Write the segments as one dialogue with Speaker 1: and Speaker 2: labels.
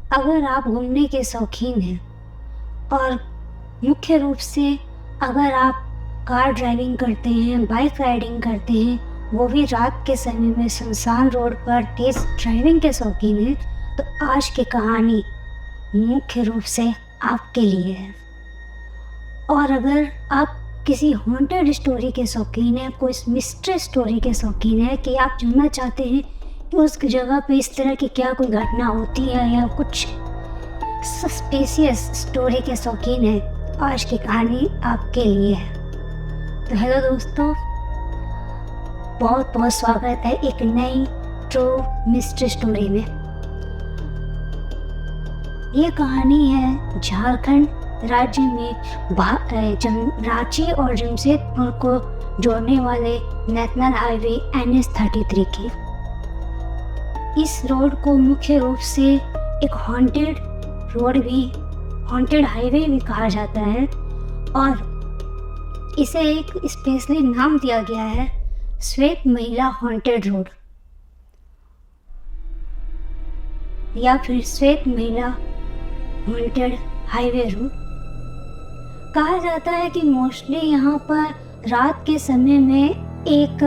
Speaker 1: अगर आप घूमने के शौकीन हैं और मुख्य रूप से अगर आप कार ड्राइविंग करते हैं, बाइक राइडिंग करते हैं, वो भी रात के समय में सुनसान रोड पर तेज़ ड्राइविंग के शौकीन हैं, तो आज की कहानी मुख्य रूप से आपके लिए है। और अगर आप किसी हॉन्टेड स्टोरी के शौकीन हैं, कोई मिस्ट्री स्टोरी के शौकीन हैं कि आप जानना चाहते हैं कि उस जगह पे इस तरह की क्या कोई घटना होती है या कुछ सस्पिशियस स्टोरी के शौकीन हैं, तो आज की कहानी आपके लिए है। तो हेलो दोस्तों, बहुत बहुत स्वागत है एक नई ट्रू मिस्ट्री स्टोरी में। ये कहानी है झारखंड राज्य में रांची और जमशेदपुर को जोड़ने वाले नेशनल हाईवे NH-33 की। इस रोड को मुख्य रूप से एक हॉन्टेड हाईवे भी कहा जाता है और इसे एक स्पेशली नाम दिया गया है श्वेत महिला हॉन्टेड रोड या फिर श्वेत महिला हॉन्टेड हाईवे रोड। कहा जाता है कि मोस्टली यहाँ पर रात के समय में एक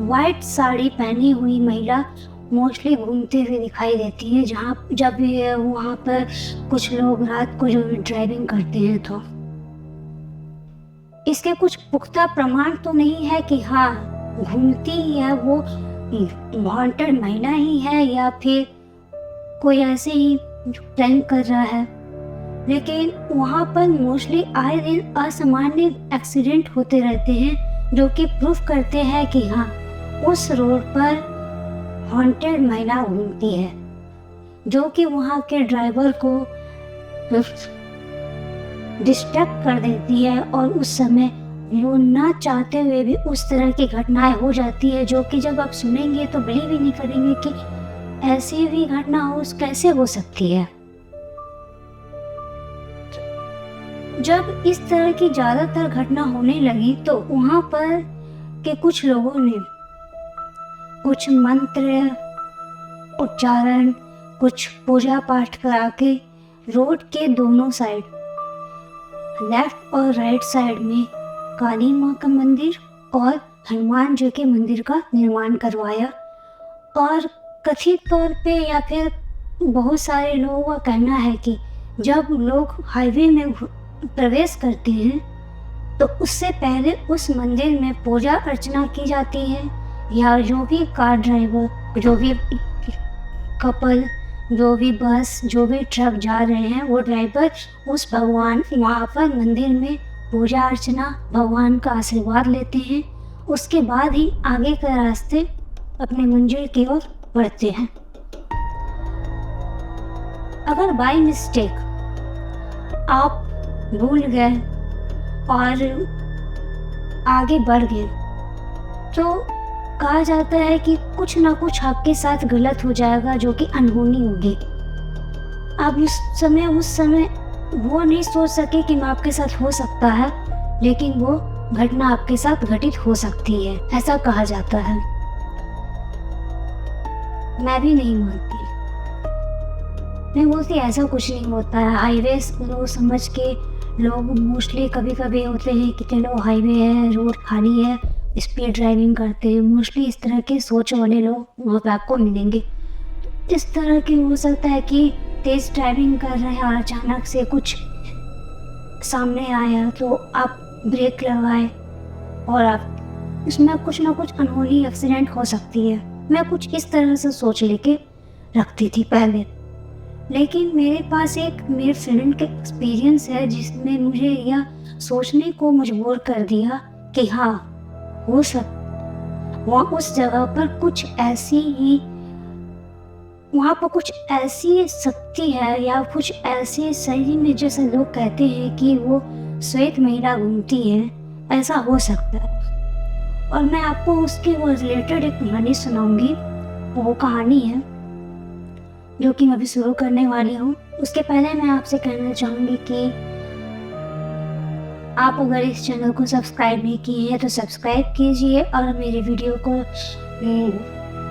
Speaker 1: वाइट साड़ी पहनी हुई महिला मोस्टली घूमते हुए दिखाई देती है, जब वहाँ पर कुछ लोग रात को जो ड्राइविंग करते हैं। तो इसके कुछ पुख्ता प्रमाण तो नहीं है कि हाँ घूमती है वो हॉन्टेड महिला ही है या फिर कोई ऐसे ही प्रैंक कर रहा है, लेकिन वहाँ पर मोस्टली आए दिन असामान्य एक्सीडेंट होते रहते हैं जो कि प्रूफ करते हैं कि हाँ उस रोड पर हॉन्टेड महिला घूमती है, जो कि वहाँ के ड्राइवर को डिस्ट्रैक्ट कर देती है और उस समय वो ना चाहते हुए भी उस तरह की घटनाएं हो जाती है, जो कि जब आप सुनेंगे तो बिलीव ही नहीं करेंगे कि ऐसी भी घटना कैसे हो सकती है। जब इस तरह की ज़्यादातर घटना होने लगी तो वहाँ पर के कुछ लोगों ने कुछ मंत्र उच्चारण, कुछ पूजा पाठ करा के रोड के दोनों साइड, लेफ्ट और राइट साइड में काली माँ का मंदिर और हनुमान जी के मंदिर का निर्माण करवाया। और कथित तौर पे या फिर बहुत सारे लोगों का कहना है कि जब लोग हाईवे में प्रवेश करते हैं तो उससे पहले उस मंदिर में पूजा अर्चना की जाती है, या जो भी कार ड्राइवर, जो भी कपल, जो भी बस, जो भी ट्रक जा रहे हैं, वो ड्राइवर उस भगवान वहाँ पर मंदिर में पूजा अर्चना, भगवान का आशीर्वाद लेते हैं। उसके बाद ही आगे का रास्ते अपने मंजिल की ओर बढ़ते हैं। अगर बाय मिस्टेक आप भूल गए और आगे बढ़ गए तो कहा जाता है कि कुछ ना कुछ आपके साथ गलत हो जाएगा, जो कि अनहोनी होगी। आप उस समय वो नहीं सोच सके कि आपके साथ हो सकता है, लेकिन वो घटना आपके साथ घटित हो सकती है, ऐसा कहा जाता है। मैं भी नहीं मानती, मैं बोलती ऐसा कुछ नहीं होता है। हाईवे को समझ के लोग मोस्टली कभी कभी होते हैं कि चलो हाईवे है, रोड खाली है, स्पीड ड्राइविंग करते हैं। मोस्टली इस तरह के सोच वाले लोग वहाँ पे आपको मिलेंगे। इस तरह की हो सकता है कि तेज़ ड्राइविंग कर रहे हैं और अचानक से कुछ सामने आया तो आप ब्रेक लगाए और आप इसमें कुछ ना कुछ अनहोनी एक्सीडेंट हो सकती है। मैं कुछ इस तरह से सोच लेके रखती थी पहले, लेकिन मेरे पास एक मेरे फ्रेंड का एक्सपीरियंस है जिसने मुझे यह सोचने को मजबूर कर दिया कि हाँ हो सकता वहाँ उस जगह पर कुछ ऐसी शक्ति है या कुछ ऐसे सही में जैसे लोग कहते हैं कि वो श्वेत महिला घूमती है, ऐसा हो सकता है। और मैं आपको उसके वो रिलेटेड एक कहानी सुनाऊंगी। वो कहानी है जो कि मैं अभी शुरू करने वाली हूँ। उसके पहले मैं आपसे कहना चाहूँगी कि आप अगर इस चैनल को सब्सक्राइब नहीं किए हैं तो सब्सक्राइब कीजिए और मेरे वीडियो को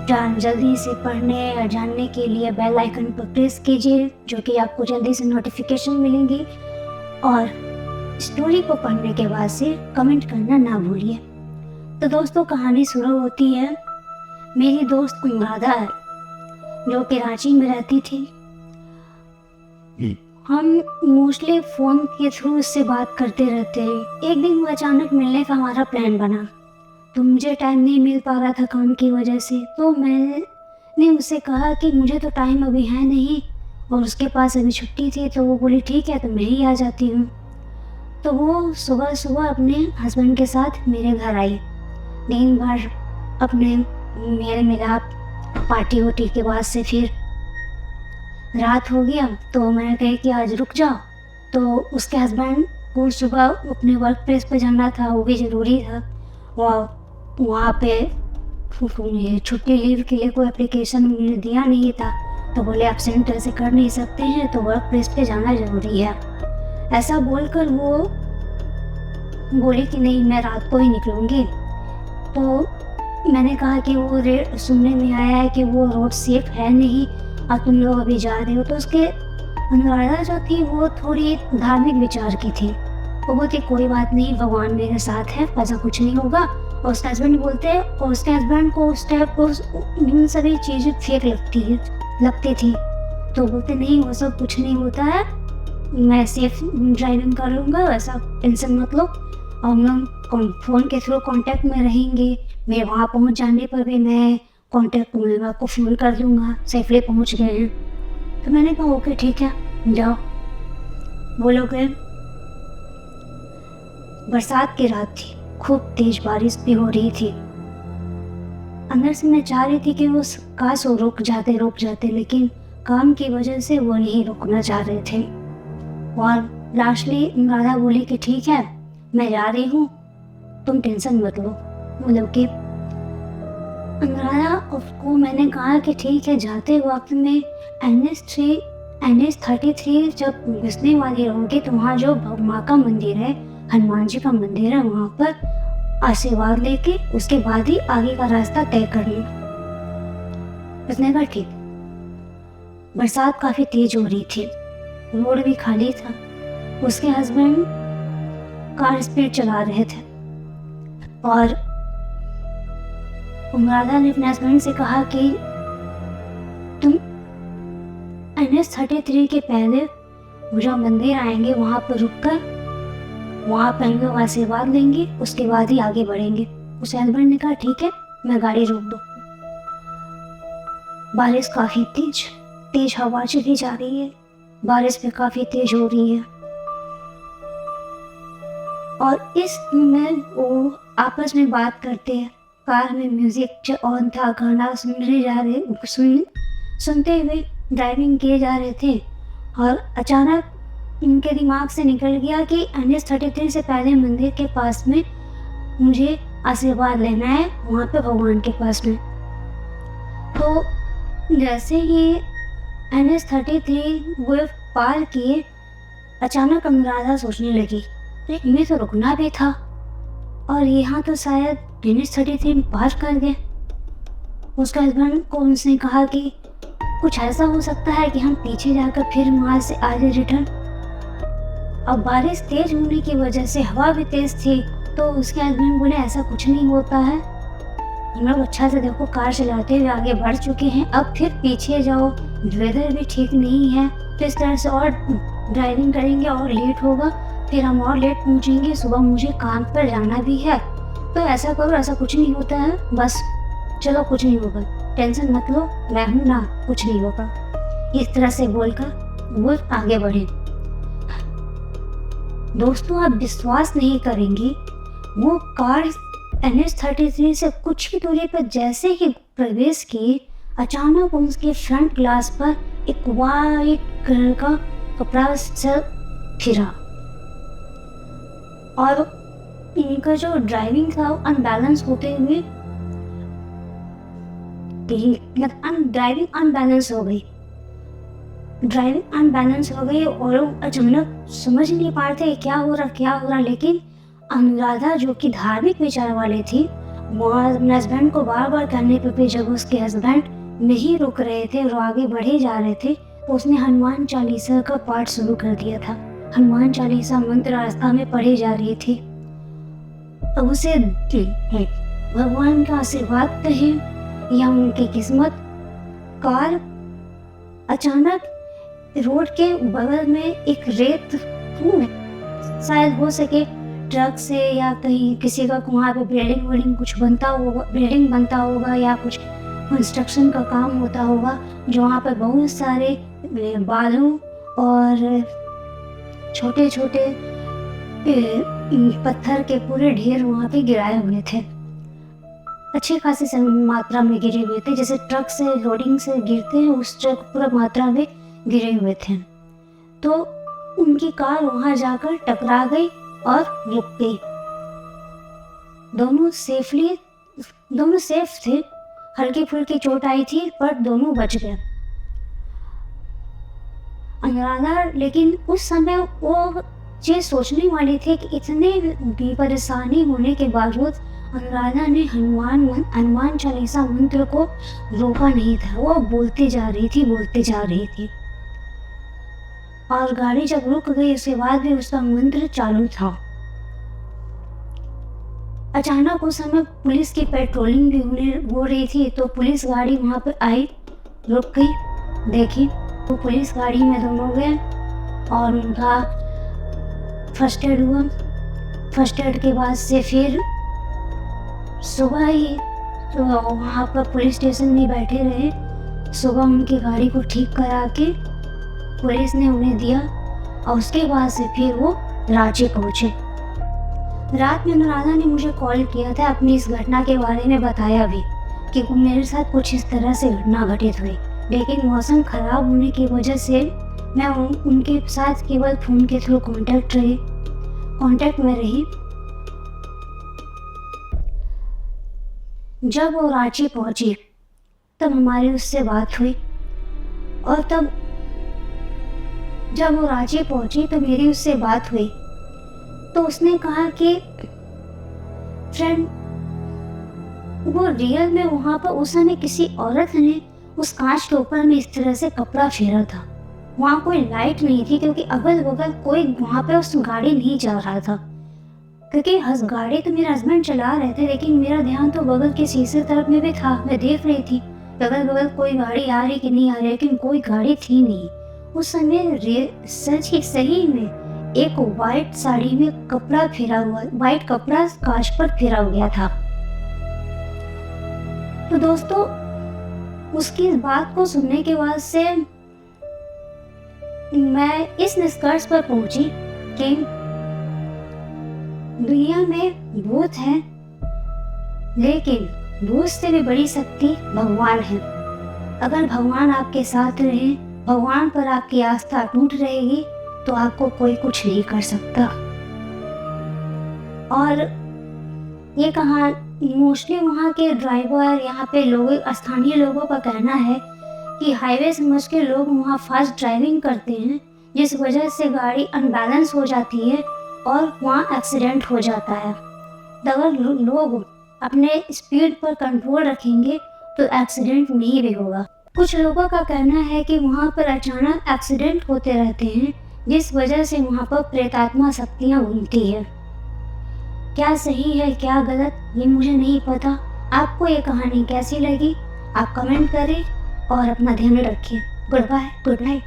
Speaker 1: जल्दी से पढ़ने या जानने के लिए बेल आइकन पर प्रेस कीजिए, जो कि आपको जल्दी से नोटिफिकेशन मिलेंगी। और स्टोरी को पढ़ने के बाद से कमेंट करना ना भूलिए। तो दोस्तों, कहानी शुरू होती है। मेरी दोस्त अनुराधा है, जो कि रांची में रहती थी। हम मोस्टली फ़ोन के थ्रू उससे बात करते रहते हैं। एक दिन वो अचानक मिलने का हमारा प्लान बना, तो मुझे टाइम नहीं मिल पा रहा था काम की वजह से। तो मैंने उससे कहा कि मुझे तो टाइम अभी है नहीं, और उसके पास अभी छुट्टी थी। तो वो बोली ठीक है, तो मैं ही आ जाती हूँ। तो वो सुबह सुबह अपने हस्बैंड के साथ मेरे घर आई। दिन भर अपने मेल मिलाप पार्टी वार्टी के बाद से फिर रात हो गया। तो मैंने कहा कि आज रुक जाओ। तो उसके हस्बैंड को सुबह अपने वर्क प्लेस पे जाना था, वो भी ज़रूरी था। वहाँ पे छुट्टी लीव के लिए कोई एप्लीकेशन उन्होंने दिया नहीं था। तो बोले एब्सेंट ऐसे कर नहीं सकते हैं, तो वर्क प्लेस पे जाना ज़रूरी है। ऐसा बोलकर वो बोली कि नहीं, मैं रात को ही निकलूँगी। तो मैंने कहा कि वो सुनने में आया है कि वो रोड सेफ है नहीं और तुम लोग अभी जा रहे हो। तो उसके अनुराधा जो थी वो थोड़ी धार्मिक विचार की थी। वो बोलती कोई बात नहीं, भगवान मेरे साथ है, ऐसा कुछ नहीं होगा। और उसके हस्बैंड बोलते हैं, और उसके हस्बैंड को उस टाइप को इन सभी चीज़ें फेक लगती थी। तो बोलते नहीं, वो सब कुछ नहीं होता है, मैं सेफ ड्राइविंग कर लूँगा, ऐसा टेंशन मत लो। और हम लोग फ़ोन के थ्रू कांटेक्ट में रहेंगे। मैं वहाँ पहुँच जाने पर भी मैं कांटेक्ट में आपको फ़ोन कर दूँगा, सेफली पहुँच गए हैं। तो मैंने कहा ओके ठीक है, जाओ। वो लोग गए। बरसात की रात थी, खूब तेज बारिश भी हो रही थी। अंदर से मैं चाह रही थी कि वो काश वो रुक जाते, लेकिन काम की वजह से वो नहीं रुकना चाह रहे थे। और लास्टली अनुराधा बोली कि ठीक है, मैं जा रही हूँ, तुम टेंशन मत लो। मतलब कि अनुराधा को मैंने कहा कि ठीक है, जाते वक्त में NH33 जब घुसने वाली होगी तो वहाँ जो माँ का मंदिर है, हनुमान जी का मंदिर है, वहाँ पर आशीर्वाद लेके उसके बाद ही आगे का रास्ता तय कर लो। उसने कहा ठीक। बरसात काफ़ी तेज हो रही थी, रोड भी खाली था। उसके हस्बैंड कार स्पीड चला रहे थे और अनुराधा ने अपने हस्बैंड से कहा कि तुम NH33 के पहले वो जो मंदिर आएंगे वहाँ पर रुककर वहाँ पर हम लोग आशीर्वाद लेंगे, उसके बाद ही आगे बढ़ेंगे। उस हस्बैंड ने कहा ठीक है, मैं गाड़ी रोक दो। बारिश काफ़ी तेज हवा चली जा रही है, बारिश भी काफ़ी तेज हो रही है। और इस में वो आपस में बात करते हैं। कार में म्यूजिक ऑन था, गाना सुनते हुए ड्राइविंग किए जा रहे थे। और अचानक इनके दिमाग से निकल गया कि NH33 से पहले मंदिर के पास में मुझे आशीर्वाद लेना है, वहाँ पे भगवान के पास में। तो जैसे ही NH33 वो पार किए, अचानक अनुराधा सोचने लगी इन्हें तो रुकना भी था, और यहाँ तो शायद NH33 पार कर गए। उसके हस्बैंड को उसने कहा कि कुछ ऐसा हो सकता है कि हम पीछे जाकर फिर वहाँ से आगे रिटर्न। अब बारिश तेज होने की वजह से हवा भी तेज थी। तो उसके हस्बैंड बोले ऐसा कुछ नहीं होता है, हम लोग अच्छा से देखो कार चलाते हुए आगे बढ़ चुके हैं, अब फिर पीछे जाओ, वेदर भी ठीक नहीं है, तो इस तरह से और ड्राइविंग करेंगे और लेट होगा, फिर हम और लेट पहुँचेंगे, सुबह मुझे काम पर जाना भी है। तो ऐसा करो, ऐसा कुछ नहीं होता है, बस चलो कुछ नहीं होगा, टेंशन मत लो, मैं हूँ ना, कुछ नहीं होगा। इस तरह से बोलकर वो आगे बढ़े। दोस्तों, आप विश्वास नहीं करेंगे, वो कार NH33 से कुछ भी दूरी पर जैसे ही प्रवेश किए, अचानक उसके फ्रंट ग्लास पर एक वाइट कलर का कपड़ा से फिरा और इनका जो ड्राइविंग था अनबैलेंस होते हुए ड्राइविंग अनबैलेंस हो गई और अचानक समझ नहीं पा रहे थे क्या हो रहा। लेकिन अनुराधा जो कि धार्मिक विचार वाले थी, वहाँ अपने हस्बैंड को बार बार कहने पे भी जब उसके हस्बैंड नहीं रुक रहे थे और आगे बढ़े जा रहे थे, तो उसने हनुमान चालीसा का पाठ शुरू कर दिया था। हनुमान चालीसा मंत्र रास्ता में पढ़े जा रही थी। अब उसे भगवान का आशीर्वाद है या उनकी किस्मत, कार अचानक रोड के बगल में एक रेत, शायद हो सके ट्रक से या कहीं किसी का वहाँ पे बिल्डिंग कुछ बनता होगा, बिल्डिंग बनता होगा या कुछ कंस्ट्रक्शन का काम होता होगा, जो वहाँ पर बहुत सारे बालू और छोटे छोटे पत्थर के पूरे ढेर वहाँ पे गिराए हुए थे। अच्छी खासी मात्रा में गिरे हुए थे, जैसे ट्रक से लोडिंग से गिरते हैं उस ट्रक पूरा मात्रा में गिरे हुए थे। तो उनकी कार वहाँ जाकर टकरा गई और रुक गई। दोनों सेफ थे, हल्की फुल्की चोट आई थी पर दोनों बच गए। अनुराधा लेकिन उस समय वो चीज सोचने वाली थी कि इतने परेशानी होने के बावजूद अनुराधा ने हनुमान चालीसा मंत्र को रोका नहीं था। वो बोलते जा रही थी और गाड़ी जब रुक गई उसके बाद भी उसका मंत्र चालू था। अचानक उस समय पुलिस की पेट्रोलिंग भी हो रही थी, तो पुलिस गाड़ी वहाँ पे आई, रुक गई, देखी तो पुलिस गाड़ी में दोनों गए और उनका फर्स्ट एड हुआ। फर्स्ट एड के बाद से फिर सुबह ही तो वहाँ पर पुलिस स्टेशन में बैठे रहे। सुबह उनकी गाड़ी को ठीक करा के पुलिस ने उन्हें दिया और उसके बाद से फिर वो रांची पहुँचे। रात में अनुराधा ने मुझे कॉल किया था, अपनी इस घटना के बारे में बताया भी कि मेरे साथ कुछ इस तरह से घटना घटित हुई, लेकिन मौसम खराब होने की वजह से मैं उनके साथ केवल फ़ोन के थ्रू कांटेक्ट में रही। जब वो रांची पहुंची तब हमारी उससे बात हुई और तब जब वो रांची पहुंची तो मेरी उससे बात हुई तो उसने कहा कि फ्रेंड वो रियल में वहाँ पर उस समय किसी औरत ने उस कांच के ऊपर में इस तरह से कपड़ा फेरा था। वहाँ कोई लाइट नहीं थी क्योंकि अगल बगल कोई वहाँ पे उस गाड़ी नहीं जा रहा था, क्योंकि गाड़ी तो मेरे हस्बैंड चला रहे थे, लेकिन मेरा ध्यान तो बगल के शीशे तरफ में भी था। मैं देख रही थी अगल बगल कोई गाड़ी आ रही कि नहीं आ रही, लेकिन कोई गाड़ी थी नहीं। उस समय सच ही सही में एक वाइट साड़ी में कपड़ा फेरा हुआ, वाइट कपड़ा कांच पर फेरा गया था। तो दोस्तों उसकी इस बात को सुनने के बाद से मैं इस निष्कर्ष पर पहुंची कि दुनिया में भूत है, लेकिन भूत से भी बड़ी शक्ति भगवान है। अगर भगवान आपके साथ रहे, भगवान पर आपकी आस्था टूट रहेगी तो आपको कोई कुछ नहीं कर सकता। और ये कहा मोस्टली वहाँ के ड्राइवर, यहाँ पे लोग, स्थानीय लोगों का कहना है कि हाईवे समझ के लोग वहाँ फास्ट ड्राइविंग करते हैं, जिस वजह से गाड़ी अनबैलेंस हो जाती है और वहाँ एक्सीडेंट हो जाता है। अगर लोग अपने स्पीड पर कंट्रोल रखेंगे तो एक्सीडेंट नहीं भी होगा। कुछ लोगों का कहना है कि वहाँ पर अचानक एक्सीडेंट होते रहते हैं, जिस वजह से वहाँ पर प्रेतात्मा शक्तियाँ घूमती है। क्या सही है क्या गलत ये मुझे नहीं पता। आपको ये कहानी कैसी लगी आप कमेंट करें और अपना ध्यान रखिए। Good bye, good night.